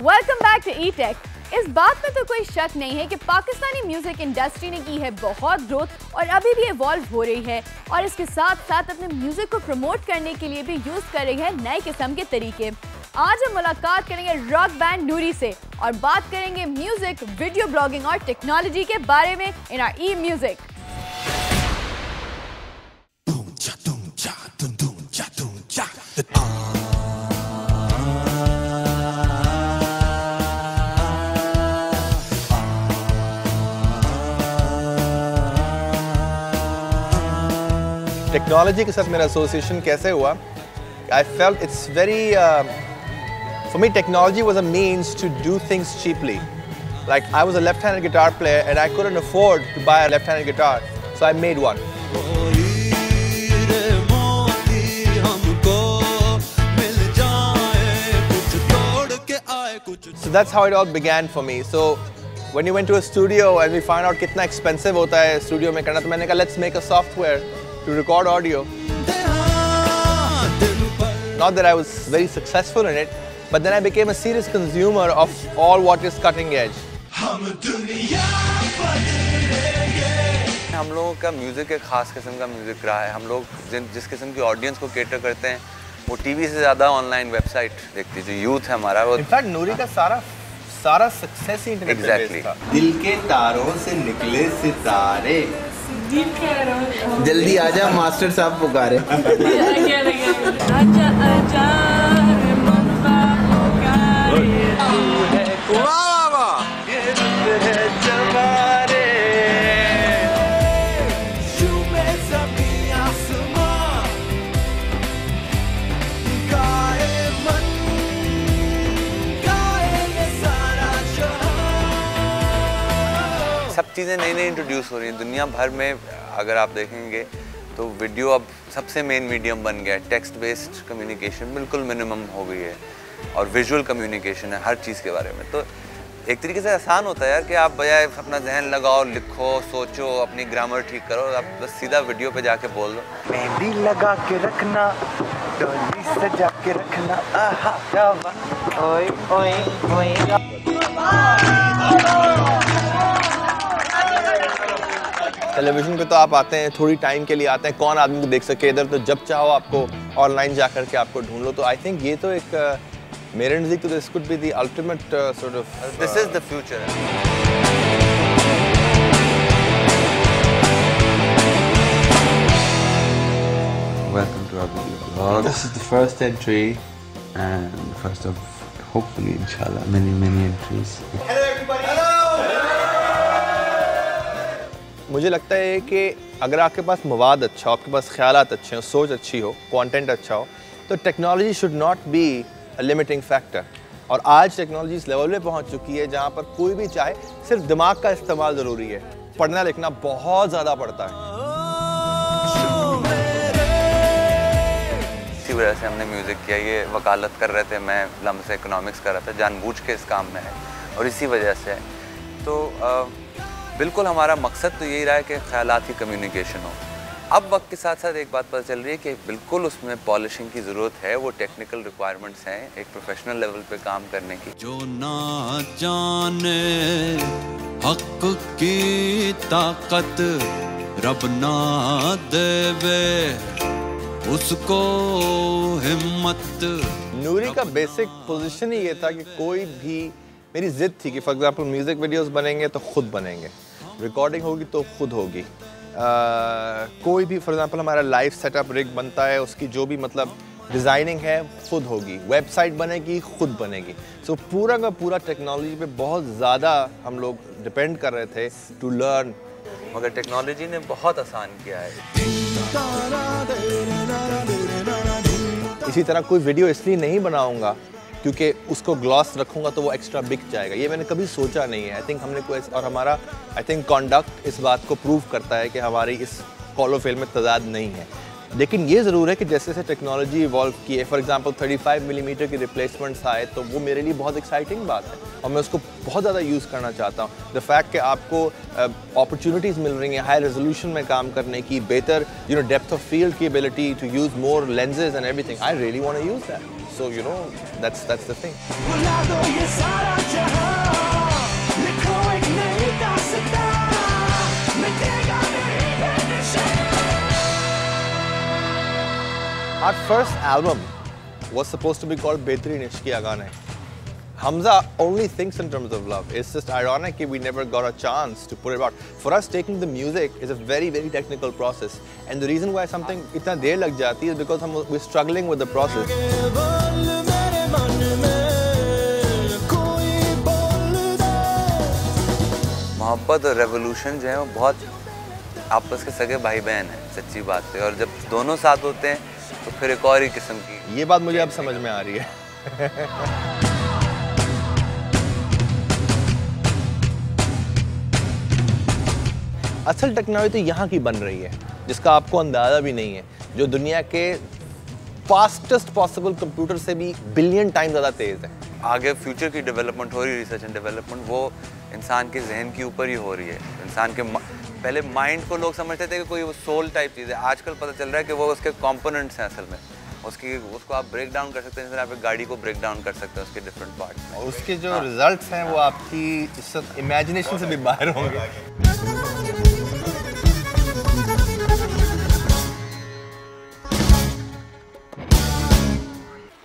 Welcome back to E-Tech. इस बात में तो कोई शक नहीं है कि पाकिस्तानी म्यूजिक इंडस्ट्री ने की है बहुत ग्रोथ और अभी भी इवॉल्व हो रही है और इसके साथ साथ अपने म्यूजिक को प्रमोट करने के लिए भी यूज कर रही है नए किस्म के तरीके। आज हम मुलाकात करेंगे रॉक बैंड नूरी से और बात करेंगे म्यूजिक, वीडियो ब्लॉगिंग और टेक्नोलॉजी के बारे में in our e music. Technology के साथ मेरा एसोसिएशन कैसे हुआ? I felt it's very, for me technology was a means to do things cheaply. Like I was a left-handed guitar player and I couldn't afford to buy a left-handed guitar, so I made one. So that's how it all began for me. So when you went to a studio and we found out कितना expensive होता है studio में करना, तो मैंने कहा let's make a software to record audio. Not that I was very successful in it, but then I became a serious consumer of all what is cutting edge. हम लोगों का म्यूज़िक एक ख़ास किस्म का म्यूज़िक रहा है। हम लोग जिस किस्म की ऑडियंस को केटर करते हैं वो टीवी से ज़्यादा ऑनलाइन वेबसाइट देखती है। जो यूथ है हमारा वो इनफैक्ट नूरी का सारा सक्सेस ही इंटरनेट पे बेस्ड था। दिल के तारों से निकले सितारे, जल्दी आजा मास्टर साहब पुकारे। सब चीज़ें नई नई इंट्रोड्यूस हो रही हैं दुनिया भर में। अगर आप देखेंगे तो वीडियो अब सबसे मेन मीडियम बन गया है। टेक्स्ट बेस्ड कम्युनिकेशन बिल्कुल मिनिमम हो गई है और विजुअल कम्युनिकेशन है हर चीज़ के बारे में। तो एक तरीके से आसान होता है यार कि आप बजाय अपना जहन लगाओ, लिखो, सोचो, अपनी ग्रामर ठीक करो, आप बस सीधा वीडियो पे जाके बोल दो। मेहंदी लगा के रखना, डोली सजा के रखना, आहा जावा, ओए ओए ओए। टेलीविजन पे तो आप आते हैं, थोड़ी टाइम के लिए आते हैं, कौन आदमी को देख सके इधर, तो जब चाहो आपको ऑनलाइन जा करके आपको ढूंढ लो। तो आई थिंक ये तो एक मेरे नज़दीक तो this could be the ultimate sort of this is the future. Welcome to our video vlog. This is the first entry and the first of hopefully inshallah many entries. Hello everybody. Hello. मुझे लगता है कि अगर आपके पास मवाद अच्छा हो, आपके पास ख्यालात अच्छे हो, सोच अच्छी हो, कंटेंट अच्छा हो, तो technology should not be a limiting factor. और आज टेक्नोलॉजी इस लेवल पे पहुंच चुकी है जहां पर कोई भी चाहे, सिर्फ दिमाग का इस्तेमाल ज़रूरी है। पढ़ना लिखना बहुत ज़्यादा पड़ता है। इसी वजह से हमने म्यूज़िक किया। ये वकालत कर रहे थे, मैं लम्ब से इकोनॉमिक्स कर रहा था, जानबूझ के इस काम में है और इसी वजह से है। तो बिल्कुल हमारा मकसद तो यही रहा है कि ख़यालात की कम्युनिकेशन हो। अब वक्त के साथ साथ एक बात पता चल रही है कि बिल्कुल उसमें पॉलिशिंग की ज़रूरत है। वो टेक्निकल रिक्वायरमेंट्स हैं एक प्रोफेशनल लेवल पे काम करने की। जो ना जाने हक की ताकत रब ना देवे उसको हिम्मत। नूरी का बेसिक पोजीशन ही ये था कि कोई भी, मेरी जिद थी कि फॉर एग्जांपल म्यूज़िक वीडियोस बनेंगे तो खुद बनेंगे, रिकॉर्डिंग होगी तो खुद होगी। कोई भी फॉर एग्जांपल हमारा लाइव सेटअप रिग बनता है, उसकी जो भी मतलब डिज़ाइनिंग है खुद होगी, वेबसाइट बनेगी खुद बनेगी। सो पूरा का पूरा टेक्नोलॉजी पे बहुत ज़्यादा हम लोग डिपेंड कर रहे थे टू लर्न। मगर टेक्नोलॉजी ने बहुत आसान किया है। इसी तरह कोई वीडियो इसलिए नहीं बनाऊंगा क्योंकि उसको ग्लॉस रखूंगा तो वो एक्स्ट्रा बिक जाएगा, ये मैंने कभी सोचा नहीं है। आई थिंक हमने कोई, और हमारा आई थिंक कॉन्डक्ट इस बात को प्रूव करता है कि हमारी इस कॉलो फेल में तजाद नहीं है। लेकिन ये ज़रूर है कि जैसे जैसे टेक्नोलॉजी इवॉल्व की है, फॉर एग्जांपल 35 मिलीमीटर की रिप्लेसमेंट्स आए, तो वो मेरे लिए बहुत एक्साइटिंग बात है और मैं उसको बहुत ज़्यादा यूज़ करना चाहता हूँ। द फैक्ट कि आपको अपॉर्चुनिटीज़ मिल रही हैं हाई रेजोल्यूशन में काम करने की, बेहतर डेप्थ ऑफ फील्ड की ability to use more lenses and everything, I really want to use that. So you know, that's the thing. Our first album was supposed to be called Behtrin Ishq Ki Agane. Hamza only thinks in terms of love. It's just ironic that we never got a chance to put it out. For us, taking the music is a very, very technical process. And the reason why something itna der lag jati is because we're struggling with the process. मोहब्बत और revolution जो है वो बहुत आपस के सगे भाई बहन हैं, सच्ची बात है। और जब दोनों साथ होते हैं तो फिर एक और ही किस्म की ये बात मुझे अब समझ में आ रही है। असल टेक्नोलॉजी तो यहाँ की बन रही है जिसका आपको अंदाज़ा भी नहीं है, जो दुनिया के फास्टेस्ट पॉसिबल कंप्यूटर से भी बिलियन टाइम ज़्यादा तेज़ है। आगे फ्यूचर की डेवलपमेंट हो रही है, रिसर्च एंड डेवलपमेंट, वो इंसान के जहन के ऊपर ही हो रही है। इंसान के पहले माइंड को लोग समझते थे कि कोई वो सोल टाइप चीज़ है, आजकल पता चल रहा है कि वो उसके कंपोनेंट्स हैं असल में। उसको आप ब्रेक डाउन कर सकते हैं, जैसे आप एक गाड़ी को ब्रेक डाउन कर सकते हैं उसके डिफरेंट पार्ट्स में। और उसके जो रिजल्ट्स हैं वो आपकी इमेजिनेशन से भी बाहर होंगे।